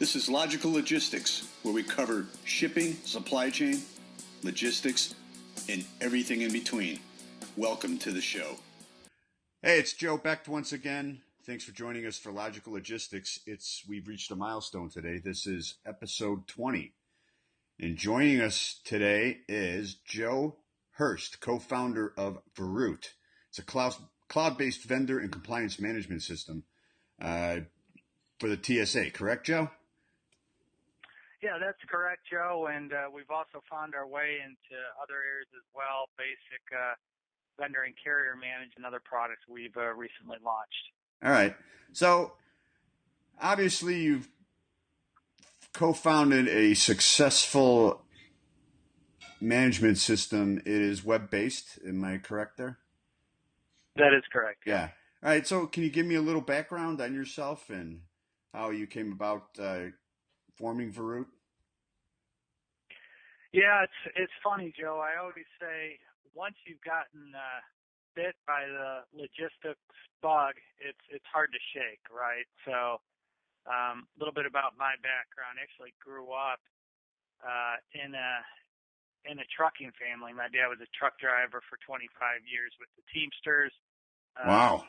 This is Logical Logistics, where we cover shipping, supply chain, logistics, and everything in between. Welcome to the show. Hey, it's Joe Becht once again. Thanks for joining us for Logical Logistics. We've reached a milestone today. This is episode 20. And joining us today is Joe Hurst, co-founder of Verut. It's a cloud-based vendor and compliance management system for the TSA. Correct, Joe? Yeah, that's correct, Joe. And we've also found our way into other areas as well, basic vendor and carrier management and other products we've recently launched. All right. So obviously you've co-founded a successful management system. It is web-based. Am I correct there? That is correct. Yeah. All right. So can you give me a little background on yourself and how you came about forming Verut? Yeah, it's funny, Joe. I always say once you've gotten bit by the logistics bug, it's hard to shake, right? So a little bit about my background. I actually grew up in a trucking family. My dad was a truck driver for 25 years with the Teamsters. Wow.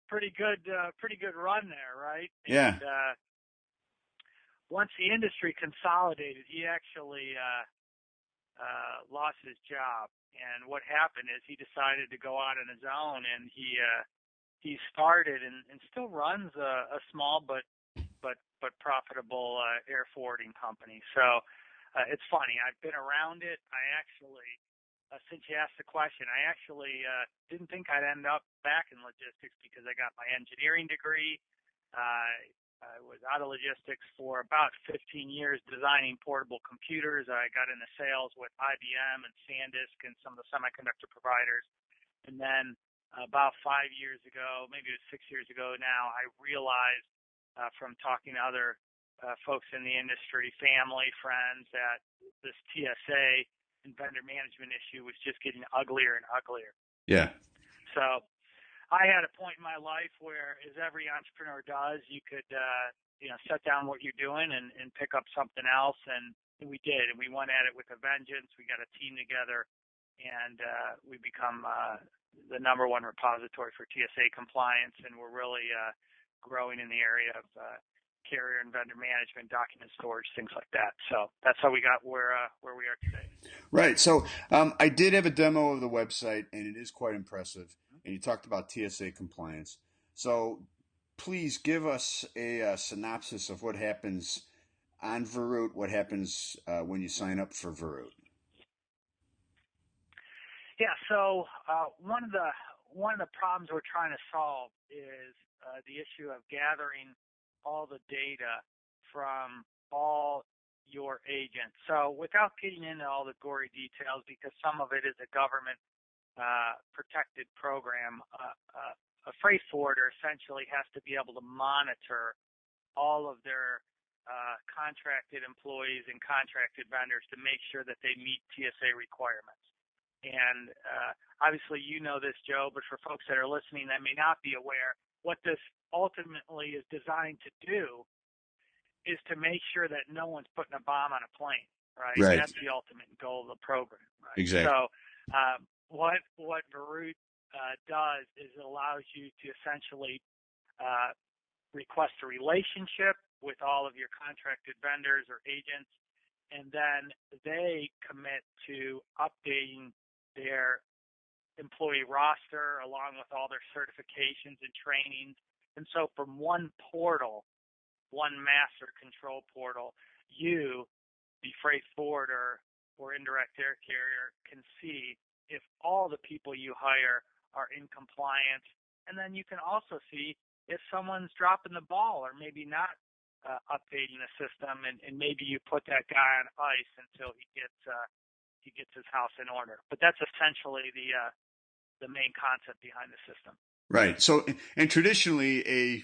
Pretty good run there, right? Yeah. And, once the industry consolidated, he actually lost his job. And what happened is he decided to go out on his own, and he started and still runs a small but profitable air forwarding company. So it's funny. I've been around it. I actually, since you asked the question, I actually didn't think I'd end up back in logistics because I got my engineering degree. I was out of logistics for about 15 years designing portable computers. I got into sales with IBM and SanDisk and some of the semiconductor providers. And then about 5 years ago, maybe it was 6 years ago now, I realized from talking to other folks in the industry, family, friends, that this TSA and vendor management issue was just getting uglier and uglier. Yeah. So I had a point in my life where, as every entrepreneur does, you could, set down what you're doing and pick up something else. And we did. And we went at it with a vengeance. We got a team together, and we become the number one repository for TSA compliance. And we're really growing in the area of carrier and vendor management, document storage, things like that. So that's how we got where we are today. Right. So I did have a demo of the website, and it is quite impressive. And you talked about TSA compliance. So please give us a synopsis of what happens on Verut, what happens when you sign up for Verut. Yeah. So one of the problems we're trying to solve is the issue of gathering all the data from all your agents. So without getting into all the gory details, because some of it is a government protected program, a freight forwarder essentially has to be able to monitor all of their contracted employees and contracted vendors to make sure that they meet TSA requirements. And obviously you know this, Joe, but for folks that are listening that may not be aware, what this ultimately is designed to do is to make sure that no one's putting a bomb on a plane, right? Right. That's the ultimate goal of the program, right? Exactly. So what Verut does is it allows you to essentially request a relationship with all of your contracted vendors or agents, and then they commit to updating their employee roster along with all their certifications and trainings. And so from one portal, one master control portal, you, the freight forwarder or indirect air carrier, can see if all the people you hire are in compliance. And then you can also see if someone's dropping the ball or maybe not updating the system, and maybe you put that guy on ice until he gets his house in order. But that's essentially the main concept behind the system. Right. So, and traditionally, a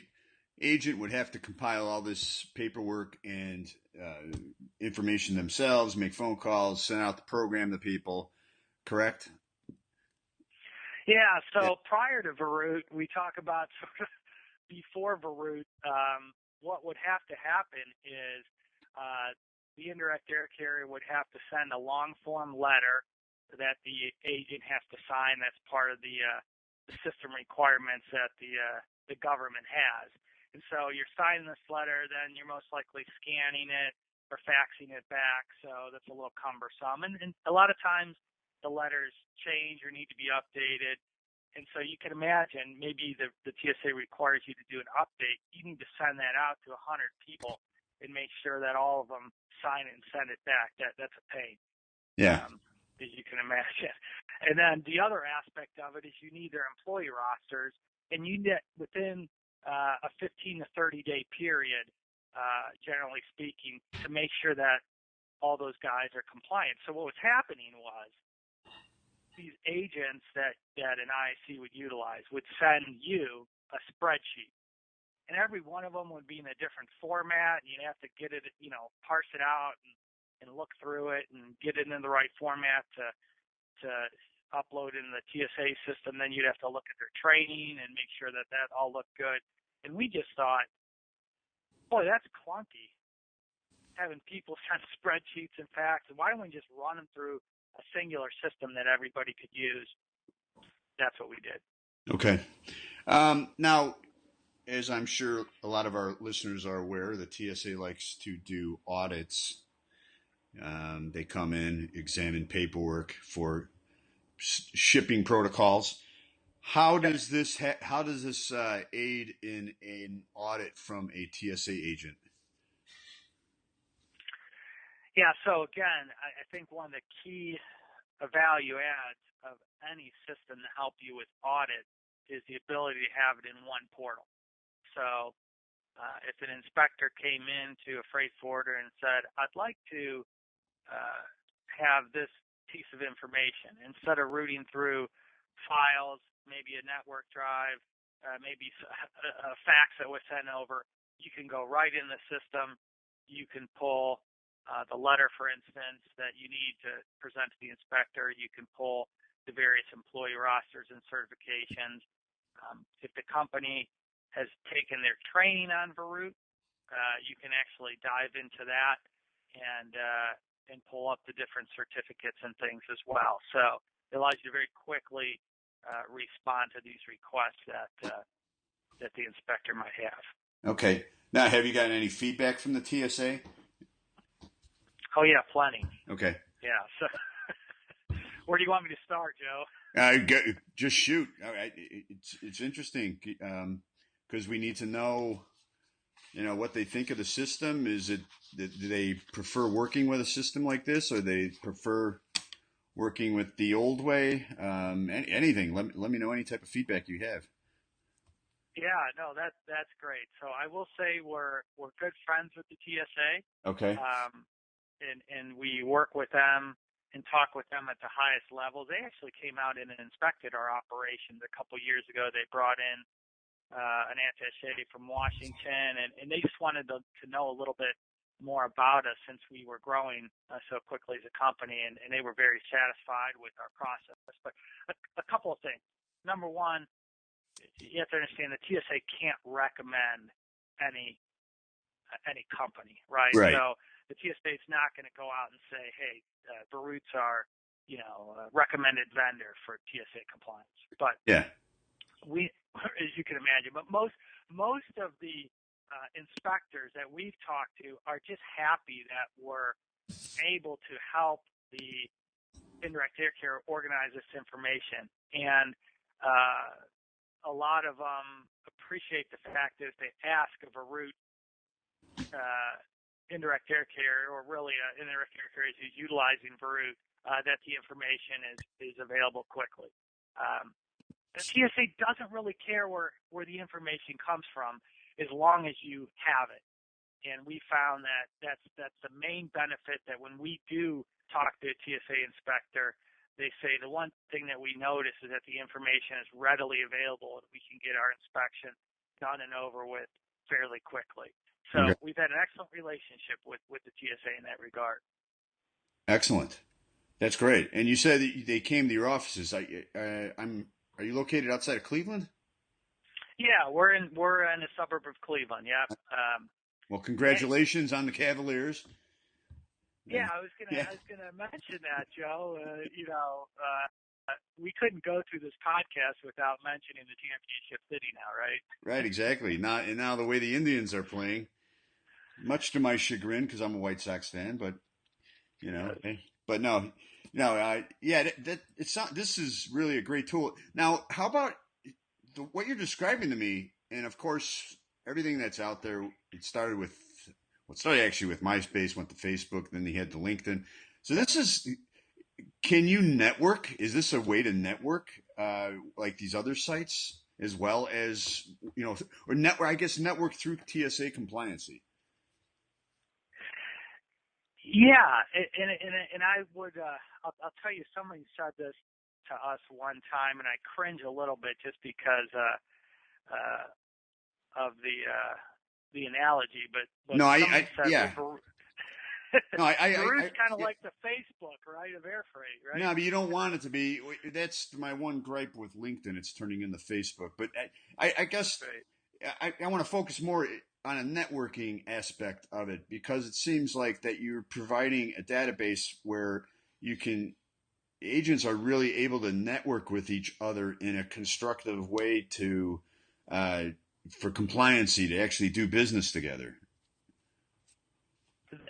agent would have to compile all this paperwork and information themselves, make phone calls, send out the program to people. Correct? Yeah. So prior to Verut, we talk about sort of before Varut, what would have to happen is the indirect air carrier would have to send a long form letter that the agent has to sign. That's part of the system requirements that the government has. And so you're signing this letter, then you're most likely scanning it or faxing it back. So that's a little cumbersome. And a lot of times the letters change or need to be updated. And so you can imagine maybe the TSA requires you to do an update. You need to send that out to 100 people and make sure that all of them sign it and send it back. That's a pain. Yeah. As you can imagine. And then the other aspect of it is you need their employee rosters, and you need within a 15 to 30 day period, generally speaking, to make sure that all those guys are compliant. So what was happening was these agents that an IAC would utilize would send you a spreadsheet, and every one of them would be in a different format, and you'd have to get it, parse it out and look through it and get it in the right format to upload in the TSA system. Then you'd have to look at their training and make sure that all looked good. And we just thought, boy, that's clunky, having people send spreadsheets and facts. Why don't we just run them through a singular system that everybody could use? That's what we did. Okay. Now, as I'm sure a lot of our listeners are aware, the TSA likes to do audits. They come in, examine paperwork for shipping protocols. How does this aid in an audit from a TSA agent? Yeah. So again, I think one of the key value adds of any system to help you with audit is the ability to have it in one portal. So if an inspector came into a freight forwarder and said, I'd like to have this piece of information, instead of rooting through files, maybe a network drive, maybe a fax that was sent over, you can go right in the system. You can pull the letter, for instance, that you need to present to the inspector. You can pull the various employee rosters and certifications. If the company has taken their training on Varut, you can actually dive into that and pull up the different certificates and things as well. So it allows you to very quickly respond to these requests that the inspector might have. Okay. Now, have you gotten any feedback from the TSA? Oh yeah, plenty. Okay. Yeah. So where do you want me to start, Joe? Just shoot. All right. It's interesting because we need to know, what they think of the system. Do they prefer working with a system like this, or they prefer working with the old way? Anything. Let me know any type of feedback you have. Yeah, no, that's great. So I will say we're good friends with the TSA. Okay. And we work with them and talk with them at the highest level. They actually came out and inspected our operations a couple years ago. They brought in an attaché from Washington, and they just wanted to know a little bit more about us since we were growing so quickly as a company, and they were very satisfied with our process. But a couple of things. Number one, you have to understand the TSA can't recommend any company, right? Right. So the TSA is not going to go out and say, hey, Varut's our, recommended vendor for TSA compliance. But yeah, we, as you can imagine, but most of the inspectors that we've talked to are just happy that we're able to help the indirect air carrier organize this information. And a lot of them appreciate the fact that if they ask of a route indirect air carrier, or really an indirect air carrier who's utilizing Varut, that the information is available quickly. The TSA doesn't really care where the information comes from as long as you have it. And we found that that's the main benefit, that when we do talk to a TSA inspector, they say the one thing that we notice is that the information is readily available and we can get our inspection done and over with fairly quickly. So okay. We've had an excellent relationship with the TSA in that regard. Excellent. That's great. And you said that they came to your offices. Are you located outside of Cleveland? Yeah, we're in a suburb of Cleveland. Yeah. Well, And, congratulations on the Cavaliers. yeah, And, I was gonna yeah, I was gonna mention that, Joe. We couldn't go through this podcast without mentioning the championship city now, right? right, exactly. Now the way the Indians are playing, much to my chagrin, because I'm a White Sox fan, but Yes. but no, yeah, it's not. This is really a great tool. Now, how about what you're describing to me? And of course, everything that's out there. It started actually with MySpace, went to Facebook, then they had the LinkedIn. So this is. Can you network? Is this a way to network like these other sites as well as or network? I guess network through TSA compliancy. Yeah, and I would I'll tell you, somebody said this to us one time, and I cringe a little bit just because of the analogy, but No, somebody said, yeah, well, no, Veru's kind of yeah. like the Facebook, right, of air freight, right? No, but you don't want it to be. That's my one gripe with LinkedIn. It's turning into Facebook. But I guess Right. I want to focus more on a networking aspect of it because it seems like that you're providing a database where you can agents are really able to network with each other in a constructive way to uh, for compliancy to actually do business together.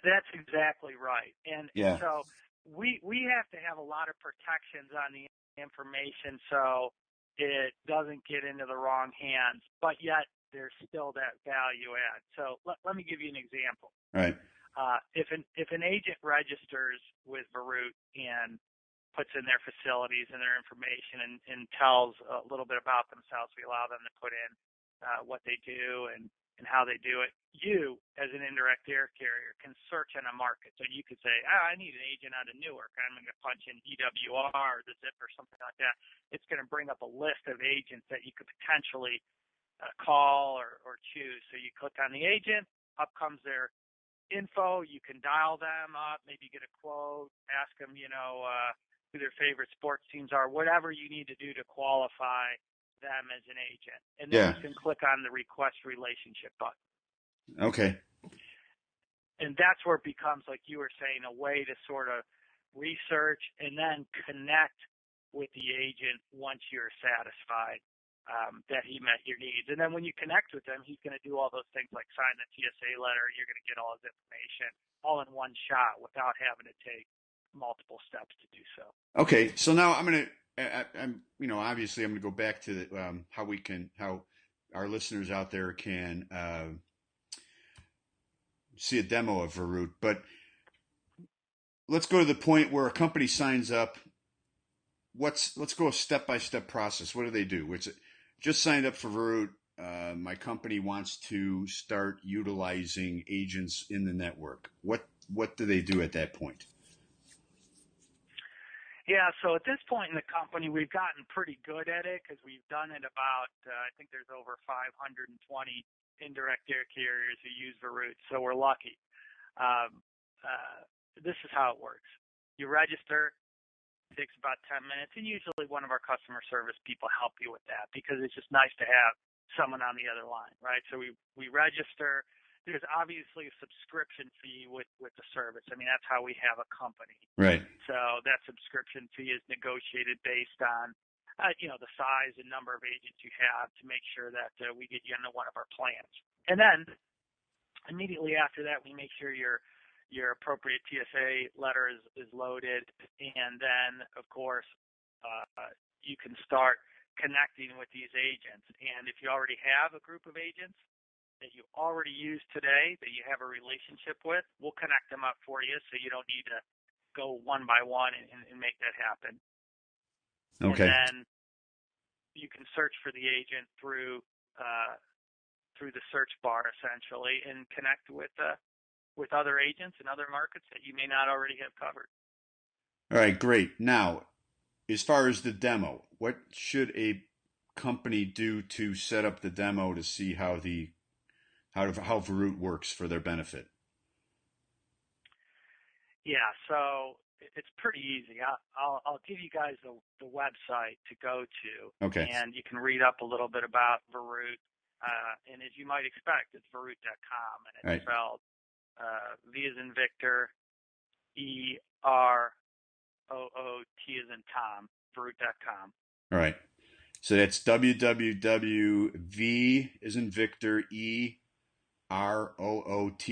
That's exactly right. And Yeah. so we have to have a lot of protections on the information so it doesn't get into the wrong hands, but yet there's still that value add. So let me give you an example. Right. If an agent registers with Varut and puts in their facilities and their information and tells a little bit about themselves, we allow them to put in what they do and how they do it. You, as an indirect air carrier, can search in a market. So you could say, I need an agent out of Newark. I'm going to punch in EWR or the Zip or something like that. It's going to bring up a list of agents that you could potentially call or choose. So you click on the agent, up comes their info. You can dial them up, maybe get a quote, ask them, who their favorite sports teams are, whatever you need to do to qualify them as an agent. And then Yeah. you can click on the request relationship button. Okay. And that's where it becomes, like you were saying, a way to sort of research and then connect with the agent once you're satisfied that he met your needs. And then when you connect with him, he's going to do all those things like sign the TSA letter. You're going to get all his information all in one shot without having to take multiple steps to do so. Okay. So now I'm obviously I'm going to go back to how our listeners out there can see a demo of Varut, but let's go to the point where a company signs up. Let's go a step by step process. What do they do? It's just signed up for Varut. My company wants to start utilizing agents in the network. What do they do at that point? Yeah, so at this point in the company, we've gotten pretty good at it because we've done it about, I think there's over 520 indirect air carriers who use Varut, so we're lucky. This is how it works. You register, it takes about 10 minutes, and usually one of our customer service people help you with that because it's just nice to have someone on the other line, right? So we register. There's obviously a subscription fee with the service. I mean, that's how we have a company. Right. So that subscription fee is negotiated based on, the size and number of agents you have to make sure that we get you into one of our plans. And then immediately after that, we make sure your appropriate TSA letter is loaded, and then of course you can start connecting with these agents. And if you already have a group of agents that you already use today, that you have a relationship with, we'll connect them up for you so you don't need to go one by one and make that happen. Okay. And then you can search for the agent through the search bar essentially and connect with other agents in other markets that you may not already have covered. All right, great. Now, as far as the demo, what should a company do to set up the demo to see how Varut works for their benefit? Yeah, so it's pretty easy. I'll give you guys the website to go to, Okay. and you can read up a little bit about Varut. And as you might expect, it's Varut.com, and it's Right. spelled V as in Victor, EROOT as in Tom, Varut.com. All right. So that's www.v as in Victor, EROOT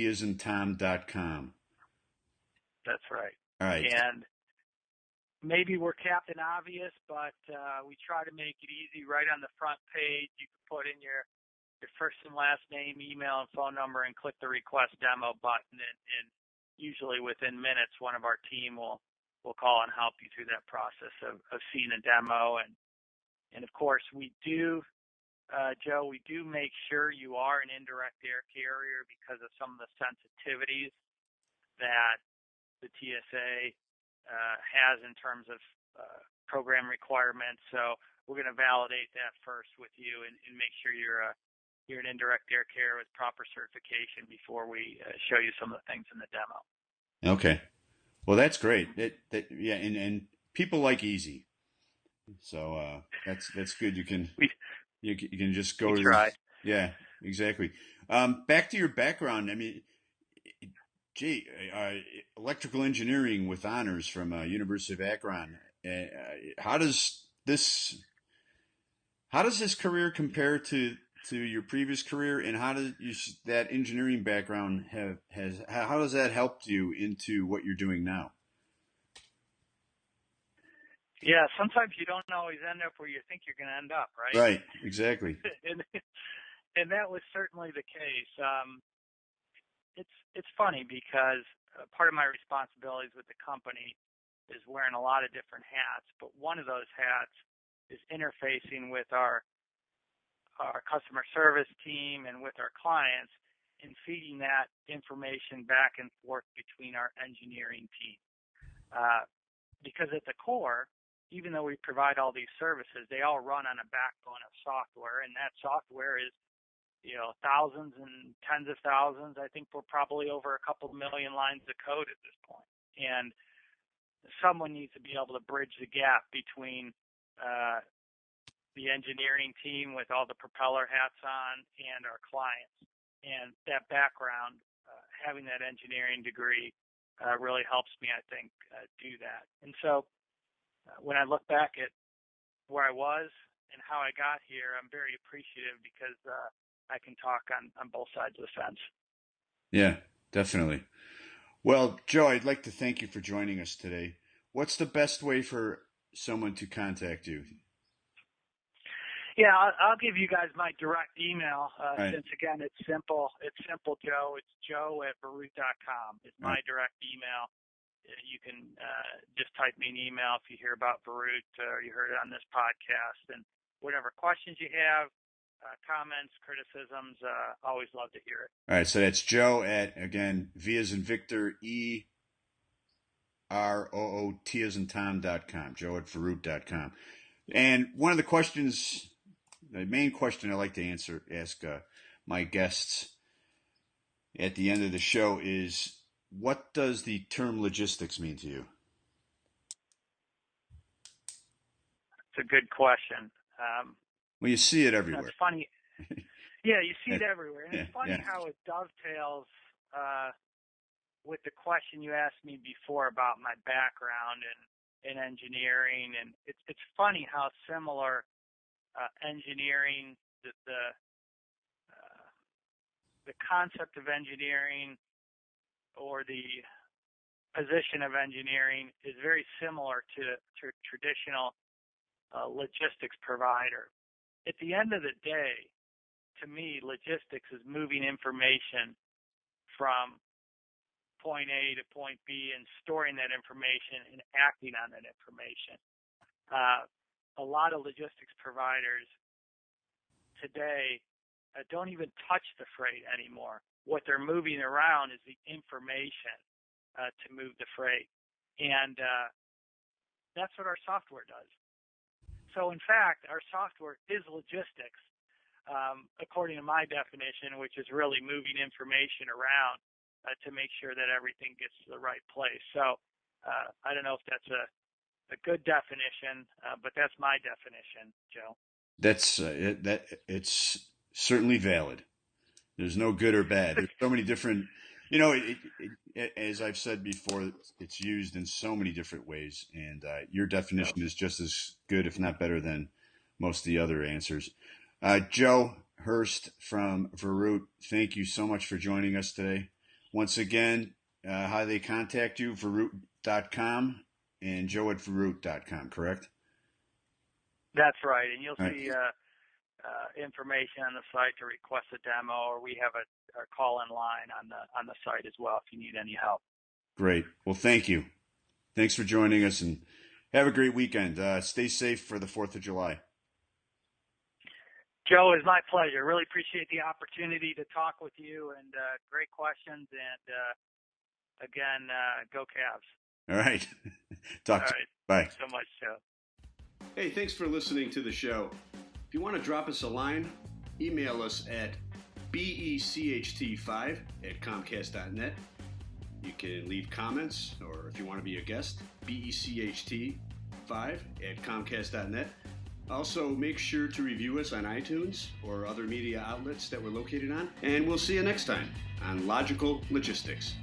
as in Tom.com. That's right. All right. And maybe we're Captain Obvious, but we try to make it easy. Right on the front page, you can put in your first and last name, email, and phone number, and click the request demo button. And usually within minutes, one of our team will call and help you through that process of seeing a demo. And of course, we do, Joe, we do make sure you are an indirect air carrier because of some of the sensitivities that the TSA has in terms of program requirements. So we're going to validate that first with you and make sure you're an indirect air carrier with proper certification before we show you some of the things in the demo. Okay. Well, that's great. Yeah, and people like easy, so that's good. You can just go to try. Yeah, exactly. Back to your background. I mean, gee, electrical engineering with honors from University of Akron. How does this career compare to your previous career, and how does that engineering background how does that help you into what you're doing now? Yeah, sometimes you don't always end up where you think you're going to end up, right? Right, exactly. and that was certainly the case. It's funny because part of my responsibilities with the company is wearing a lot of different hats, but one of those hats is interfacing with our customer service team and with our clients and feeding that information back and forth between our engineering team. Because at the core, even though we provide all these services, they all run on a backbone of software, and that software is, thousands and tens of thousands. I think we're probably over a couple million lines of code at this point. And someone needs to be able to bridge the gap between the engineering team with all the propeller hats on and our clients. And that background, having that engineering degree, really helps me, I think, do that. And so when I look back at where I was and how I got here, I'm very appreciative because I can talk on both sides of the fence. Yeah, definitely. Well, Joe, I'd like to thank you for joining us today. What's the best way for someone to contact you? Yeah, I'll give you guys my direct email. Right. Since again, it's simple. It's simple, Joe. It's joe@varut.com. It's my direct email. You can just type me an email if you hear about Varut or you heard it on this podcast. And whatever questions you have, comments, criticisms, always love to hear it. All right, so that's Joe at, again, V as in Victor, EROOT as in Tom.com, Joe at Varut.com. And one of the questions, the main question I like to ask my guests at the end of the show is, what does the term logistics mean to you? It's a good question. Well, you see it everywhere. It's funny. Yeah, you see it everywhere. And it's funny Yeah. how it dovetails with the question you asked me before about my background in engineering. And it's funny how similar engineering, the concept of engineering or the position of engineering is very similar to traditional logistics provider. At the end of the day, to me, logistics is moving information from point A to point B and storing that information and acting on that information. A lot of logistics providers today don't even touch the freight anymore. What they're moving around is the information to move the freight. And that's what our software does. So, in fact, our software is logistics, according to my definition, which is really moving information around to make sure that everything gets to the right place. So I don't know if that's a good definition, but that's my definition, Joe. That's it's certainly valid. There's no good or bad. There's so many different, as I've said before, it's used in so many different ways, and your definition is just as good, if not better, than most of the other answers. Joe Hurst from Verroot, thank you so much for joining us today. Once again, how they contact you, Verroot.com and Joe at Verroot.com, correct? That's right, and you'll All see right. information on the site to request a demo, or we have a call-in line on the site as well if you need any help. Great. Well, thank you. Thanks for joining us, and have a great weekend. Stay safe for the 4th of July. Joe, it's my pleasure. Really appreciate the opportunity to talk with you, and great questions. And again, go Cavs. All right. Talk to you. Bye. Thanks so much, Joe. Hey, thanks for listening to the show. If you want to drop us a line, email us at becht5@comcast.net. You can leave comments, or if you want to be a guest, becht5@comcast.net. Also, make sure to review us on iTunes or other media outlets that we're located on. And we'll see you next time on Logical Logistics.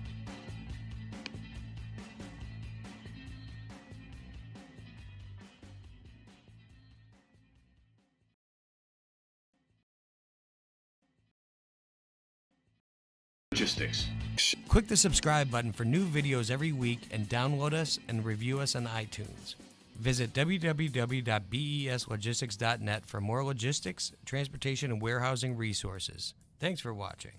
Logistics. Click the subscribe button for new videos every week and download us and review us on iTunes. Visit www.beslogistics.net for more logistics, transportation, and warehousing resources. Thanks for watching.